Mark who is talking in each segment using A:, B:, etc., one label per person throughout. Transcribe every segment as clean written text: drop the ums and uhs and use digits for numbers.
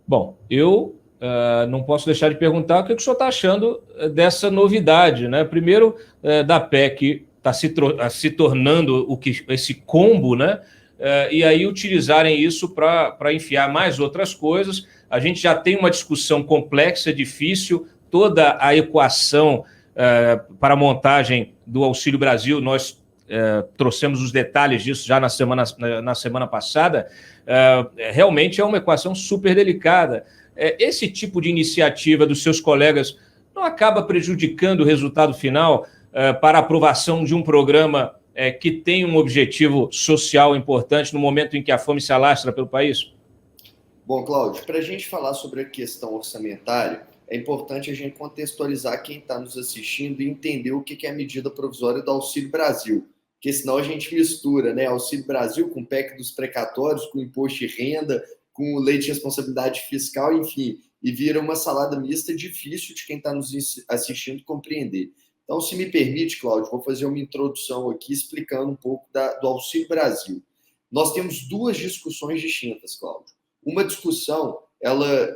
A: Bom, eu não posso deixar de perguntar o que o senhor está achando dessa novidade, né? Primeiro, da PEC está se tornando esse combo, né? E aí utilizarem isso para enfiar mais outras coisas. A gente já tem uma discussão complexa, difícil, toda a equação para a montagem do Auxílio Brasil, nós trouxemos os detalhes disso já na semana passada. Realmente é uma equação super delicada. Esse tipo de iniciativa dos seus colegas não acaba prejudicando o resultado final para a aprovação de um programa que tem um objetivo social importante no momento em que a fome se alastra pelo país?
B: Bom, Cláudio, para a gente falar sobre a questão orçamentária, é importante a gente contextualizar quem está nos assistindo e entender o que é a medida provisória do Auxílio Brasil, porque senão a gente mistura, né, Auxílio Brasil com PEC dos precatórios, com imposto de renda, com lei de responsabilidade fiscal, enfim, e vira uma salada mista difícil de quem está nos assistindo compreender. Então, se me permite, Cláudio, vou fazer uma introdução aqui explicando um pouco do Auxílio Brasil. Nós temos duas discussões distintas, Cláudio. Uma discussão, ela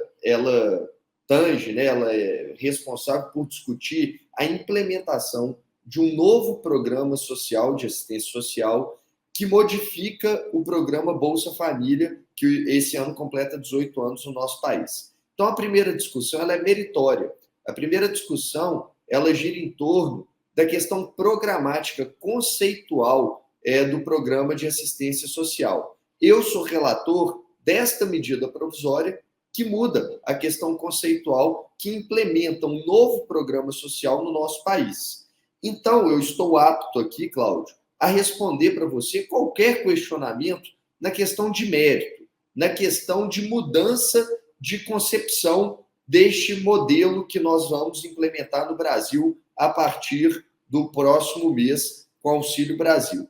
B: tange, né, ela é responsável por discutir a implementação de um novo programa social, de assistência social, que modifica o programa Bolsa Família, que esse ano completa 18 anos no nosso país. Então, a primeira discussão ela é meritória. A primeira discussão ela gira em torno da questão programática conceitual do programa de assistência social. Eu sou relator desta medida provisória que muda a questão conceitual, que implementa um novo programa social no nosso país. Então, eu estou apto aqui, Cláudio, a responder para você qualquer questionamento na questão de mérito, na questão de mudança de concepção deste modelo que nós vamos implementar no Brasil a partir do próximo mês com o Auxílio Brasil.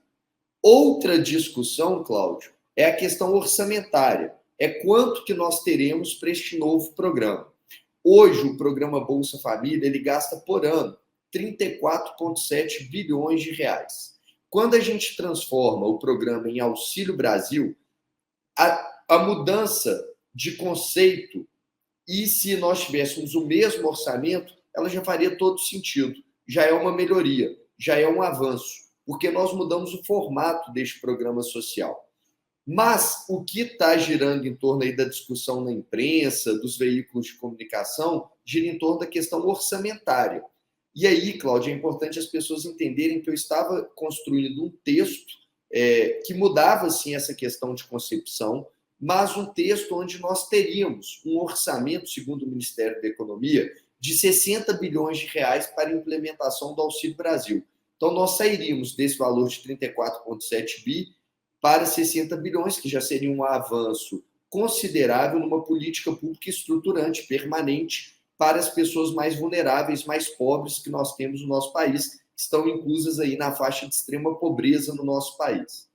B: Outra discussão, Cláudio, é a questão orçamentária. É quanto que nós teremos para este novo programa. Hoje, o programa Bolsa Família, ele gasta por ano 34,7 bilhões de reais. Quando a gente transforma o programa em Auxílio Brasil, a mudança de conceito, e se nós tivéssemos o mesmo orçamento, ela já faria todo sentido. Já é uma melhoria, já é um avanço, porque nós mudamos o formato deste programa social. Mas o que está girando em torno aí da discussão na imprensa, dos veículos de comunicação, gira em torno da questão orçamentária. E aí, Cláudio, é importante as pessoas entenderem que eu estava construindo um texto que mudava, sim, essa questão de concepção, mas um texto onde nós teríamos um orçamento, segundo o Ministério da Economia, de 60 bilhões de reais para a implementação do Auxílio Brasil. Então, nós sairíamos desse valor de 34,7 bi para 60 bilhões, que já seria um avanço considerável numa política pública estruturante, permanente, para as pessoas mais vulneráveis, mais pobres que nós temos no nosso país, que estão inclusas aí na faixa de extrema pobreza no nosso país.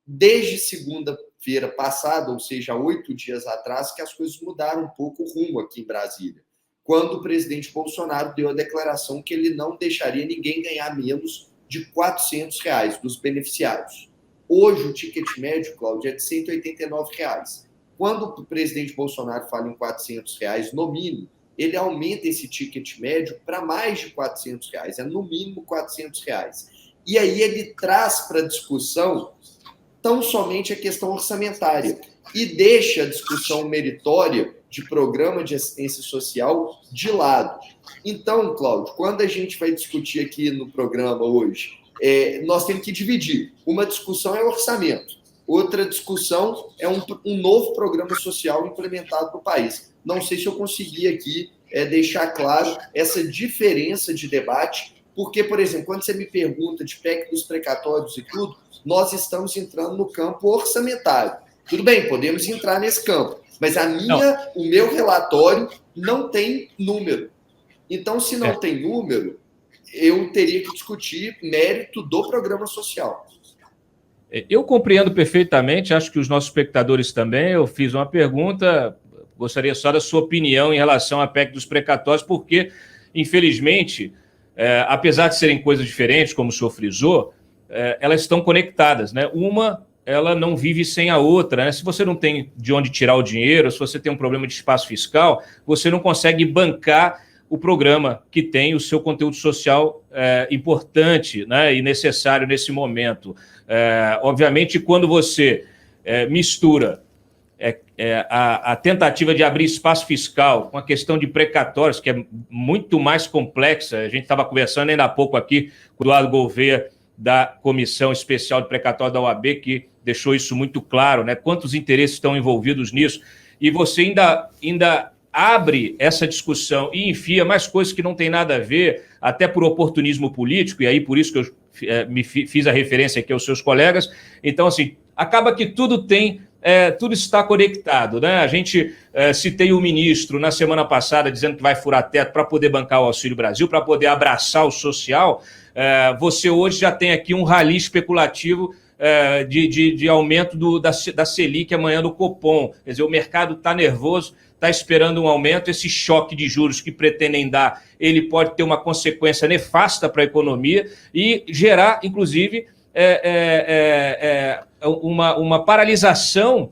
B: Desde segunda-feira passada, ou seja, 8 dias atrás, que as coisas mudaram um pouco o rumo aqui em Brasília, quando o presidente Bolsonaro deu a declaração que ele não deixaria ninguém ganhar menos de R$400 dos beneficiários. Hoje, o ticket médio, Cláudio, é de R$189. Quando o presidente Bolsonaro fala em R$400 no mínimo, ele aumenta esse ticket médio para mais de R$400, é no mínimo R$400. E aí ele traz para a discussão tão somente a questão orçamentária e deixa a discussão meritória de programa de assistência social de lado. Então, Cláudio, quando a gente vai discutir aqui no programa hoje, nós temos que dividir. Uma discussão é orçamento, outra discussão é um novo programa social implementado no país. Não sei se eu consegui aqui deixar claro essa diferença de debate, porque, por exemplo, quando você me pergunta de PEC dos precatórios e tudo, nós estamos entrando no campo orçamentário. Tudo bem, podemos entrar nesse campo, mas o meu relatório não tem número. Então, se não tem número, eu teria que discutir mérito do programa social.
A: Eu compreendo perfeitamente, acho que os nossos espectadores também. Eu fiz uma pergunta, gostaria só da sua opinião em relação à PEC dos precatórios, porque, infelizmente, apesar de serem coisas diferentes, como o senhor frisou, elas estão conectadas, né? Uma ela não vive sem a outra, né? Se você não tem de onde tirar o dinheiro, se você tem um problema de espaço fiscal, você não consegue bancar o programa que tem o seu conteúdo social importante, né, e necessário nesse momento. Obviamente, quando você mistura a tentativa de abrir espaço fiscal com a questão de precatórios, que é muito mais complexa, a gente estava conversando ainda há pouco aqui com o Eduardo Gouveia, da Comissão Especial de Precatório da OAB, que deixou isso muito claro, né? Quantos interesses estão envolvidos nisso, e você ainda abre essa discussão e enfia mais coisas que não tem nada a ver, até por oportunismo político, e aí por isso que eu fiz a referência aqui aos seus colegas. Então, assim, acaba que tudo está conectado, né? A gente citei o ministro na semana passada dizendo que vai furar teto para poder bancar o Auxílio Brasil, para poder abraçar o social. Você hoje já tem aqui um rally especulativo de aumento da Selic amanhã do Copom. Quer dizer, o mercado está nervoso, está esperando um aumento. Esse choque de juros que pretendem dar, ele pode ter uma consequência nefasta para a economia e gerar, inclusive, uma paralisação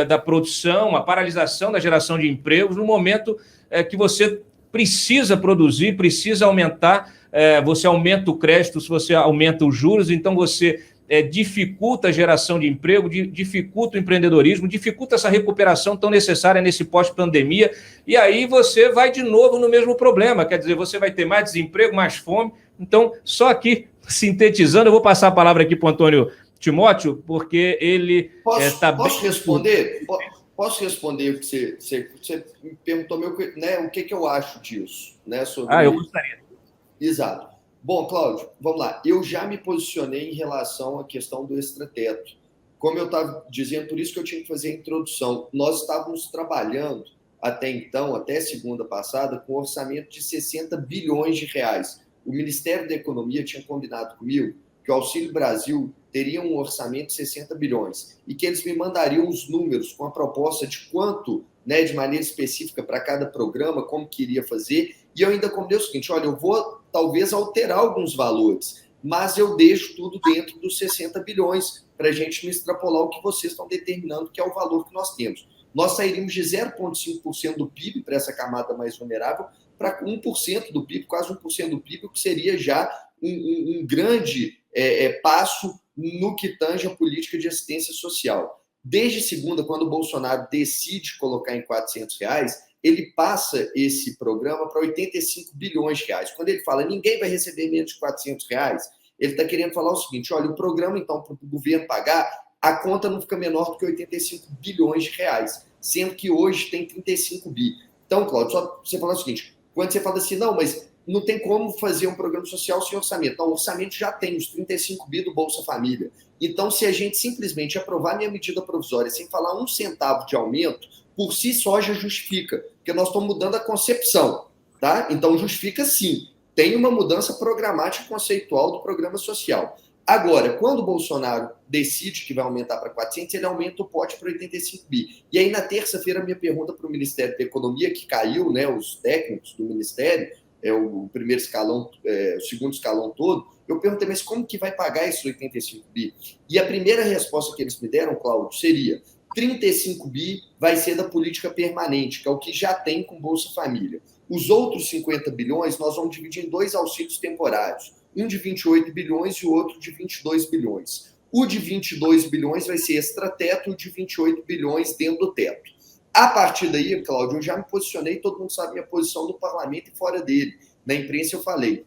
A: da produção, uma paralisação da geração de empregos no momento que você precisa produzir, precisa aumentar, você aumenta o crédito, se você aumenta os juros, então você dificulta a geração de emprego, dificulta o empreendedorismo, dificulta essa recuperação tão necessária nesse pós-pandemia, e aí você vai de novo no mesmo problema, quer dizer, você vai ter mais desemprego, mais fome. Então, só aqui, sintetizando, eu vou passar a palavra aqui para o Antônio Timóteo, porque ele está bem...
B: Posso responder? Posso responder o que você me perguntou, né, o que eu acho disso? Né, sobre...
A: eu gostaria.
B: Exato. Bom, Cláudio, vamos lá. Eu já me posicionei em relação à questão do extrateto. Como eu estava dizendo, por isso que eu tinha que fazer a introdução. Nós estávamos trabalhando até então, até segunda passada, com um orçamento de 60 bilhões de reais. O Ministério da Economia tinha combinado comigo que o Auxílio Brasil teria um orçamento de 60 bilhões e que eles me mandariam os números com a proposta de quanto, né, de maneira específica para cada programa, como que iria fazer. E eu ainda combinei o seguinte, olha, eu vou talvez alterar alguns valores, mas eu deixo tudo dentro dos 60 bilhões para a gente não extrapolar o que vocês estão determinando, que é o valor que nós temos. Nós sairíamos de 0,5% do PIB para essa camada mais vulnerável para 1% do PIB, quase 1% do PIB, o que seria já um grande passo no que tange a política de assistência social. Desde segunda, quando o Bolsonaro decide colocar em R$400, ele passa esse programa para 85 bilhões de reais. Quando ele fala ninguém vai receber menos de R$400, ele está querendo falar o seguinte, olha, o programa, então, para o governo pagar, a conta não fica menor do que 85 bilhões de reais, sendo que hoje tem 35 bi. Então, Cláudio, só você falar o seguinte, quando você fala assim, não, mas não tem como fazer um programa social sem orçamento. Então, o orçamento já tem os 35 bi do Bolsa Família. Então, se a gente simplesmente aprovar minha medida provisória sem falar um centavo de aumento, por si só já justifica, porque nós estamos mudando a concepção, tá? Então, justifica sim. Tem uma mudança programática conceitual do programa social. Agora, quando o Bolsonaro decide que vai aumentar para 400, ele aumenta o pote para 85 bi. E aí, na terça-feira, minha pergunta para o Ministério da Economia, que caiu, né, os técnicos do Ministério, o primeiro escalão, o segundo escalão todo, eu perguntei, mas como que vai pagar esses 85 bi? E a primeira resposta que eles me deram, Cláudio, seria 35 bi vai ser da política permanente, que é o que já tem com Bolsa Família. Os outros 50 bilhões nós vamos dividir em dois auxílios temporários, um de 28 bilhões e o outro de 22 bilhões. O de 22 bilhões vai ser extrateto e o de 28 bilhões dentro do teto. A partir daí, Cláudio, eu já me posicionei, todo mundo sabe minha posição no parlamento e fora dele. Na imprensa eu falei,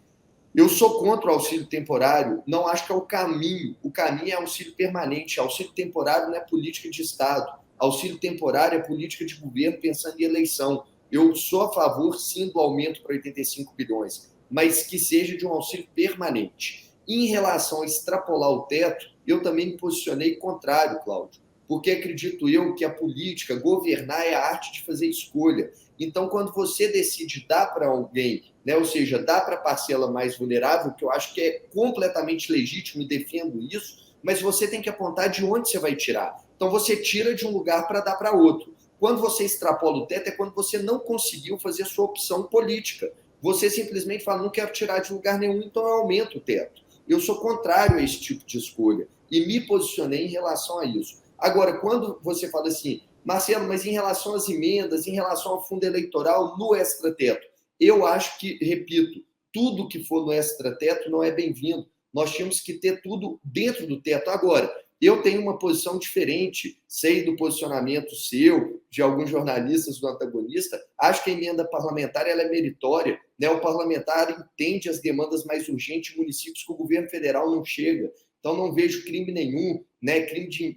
B: eu sou contra o auxílio temporário, não acho que é o caminho. O caminho é auxílio permanente. Auxílio temporário não é política de Estado. Auxílio temporário é política de governo pensando em eleição. Eu sou a favor, sim, do aumento para 85 bilhões, mas que seja de um auxílio permanente. Em relação a extrapolar o teto, eu também me posicionei contrário, Cláudio, porque acredito eu que a política, governar, é a arte de fazer escolha. Então, quando você decide dar para alguém, né, ou seja, dar para a parcela mais vulnerável, que eu acho que é completamente legítimo e defendo isso, mas você tem que apontar de onde você vai tirar. Então, você tira de um lugar para dar para outro. Quando você extrapola o teto, é quando você não conseguiu fazer a sua opção política. Você simplesmente fala, não quero tirar de lugar nenhum, então eu aumento o teto. Eu sou contrário a esse tipo de escolha. e me posicionei em relação a isso. Agora, quando você fala assim, Marcelo, mas em relação às emendas, em relação ao fundo eleitoral no extrateto, eu acho que, repito, tudo que for no extrateto não é bem-vindo. Nós tínhamos que ter tudo dentro do teto. Agora, eu tenho uma posição diferente, sei do posicionamento seu, de alguns jornalistas do antagonista, acho que a emenda parlamentar ela é meritória, né? O parlamentar entende as demandas mais urgentes de municípios que o governo federal não chega. Então, não vejo crime nenhum, né?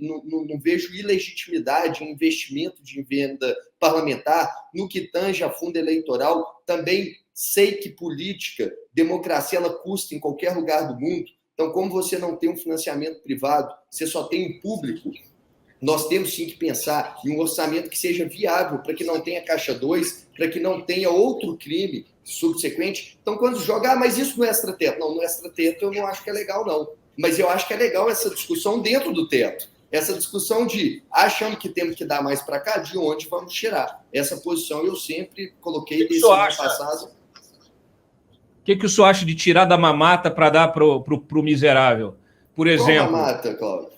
B: Não vejo ilegitimidade em investimento de emenda parlamentar. No que tange a fundo eleitoral, também sei que política, democracia, ela custa em qualquer lugar do mundo. Então, como você não tem um financiamento privado, você só tem um público, nós temos sim que pensar em um orçamento que seja viável, para que não tenha caixa 2, para que não tenha outro crime subsequente. Então, quando joga, mas isso no extrateto. Não, no extrateto eu não acho que é legal, não. Mas eu acho que é legal essa discussão dentro do teto. Essa discussão de achamos que temos que dar mais para cá, de onde vamos tirar. Essa posição eu sempre coloquei desde o ano passado.
A: O que o senhor acha de tirar da mamata para dar para o miserável? Por exemplo.
B: Qual mamata, Cláudio?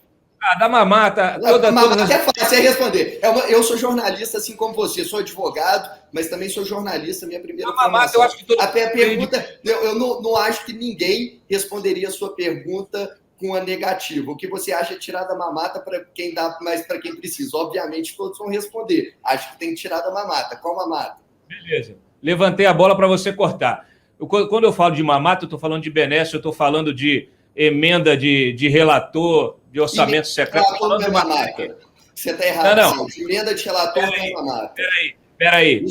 A: Da mamata.
B: Mamata é fácil responder. Eu sou jornalista, assim como você. Sou advogado, mas também sou jornalista. Minha primeira
A: mamata, eu acho que
B: a pergunta, eu não acho que ninguém responderia a sua pergunta com a negativa. O que você acha de tirar da mamata para quem dá, mas para quem precisa? Obviamente, todos vão responder. Acho que tem que tirar da mamata. Qual mamata?
A: Beleza. Levantei a bola para você cortar. Quando eu falo de mamata, eu estou falando de benesse, eu estou falando de emenda de relator, de orçamento secreto.
B: Relator não é mamata. Você está errado.
A: Não.
B: Emenda de relator não é mamata.
A: Peraí.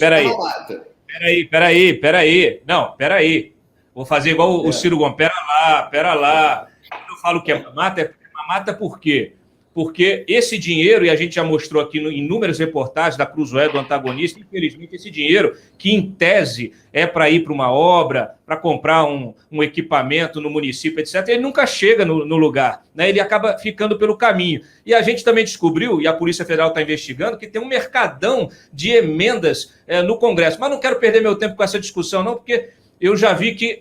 A: Não, peraí. Vou fazer igual o Ciro Gomes. Pera lá. Quando eu falo que é mamata por quê? Porque esse dinheiro, e a gente já mostrou aqui em inúmeras reportagens da Cruzoé, do antagonista, infelizmente esse dinheiro, que em tese é para ir para uma obra, para comprar um equipamento no município, etc., ele nunca chega no lugar, né? Ele acaba ficando pelo caminho. E a gente também descobriu, e a Polícia Federal está investigando, que tem um mercadão de emendas no Congresso. Mas não quero perder meu tempo com essa discussão, não, porque eu já vi que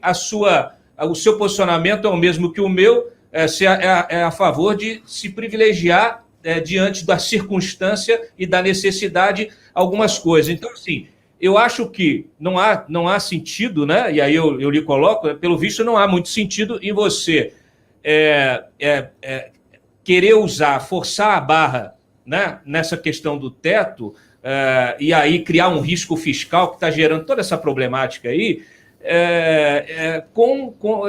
A: o seu posicionamento é o mesmo que o meu. Se é a favor de se privilegiar diante da circunstância e da necessidade algumas coisas. Então, assim, eu acho que não há sentido, né? E aí eu lhe coloco, pelo visto, não há muito sentido em você querer forçar a barra, né, nessa questão do teto, e aí criar um risco fiscal que está gerando toda essa problemática aí,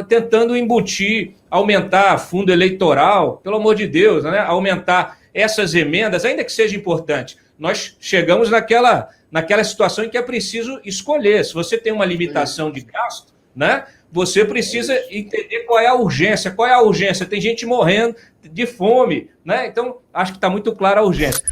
A: tentando embutir, aumentar fundo eleitoral, pelo amor de Deus, né? Aumentar essas emendas, ainda que seja importante. Nós chegamos naquela situação em que é preciso escolher. Se você tem uma limitação de gasto, né, você precisa entender qual é a urgência. Qual é a urgência? Tem gente morrendo de fome, né? Então, acho que está muito clara a urgência.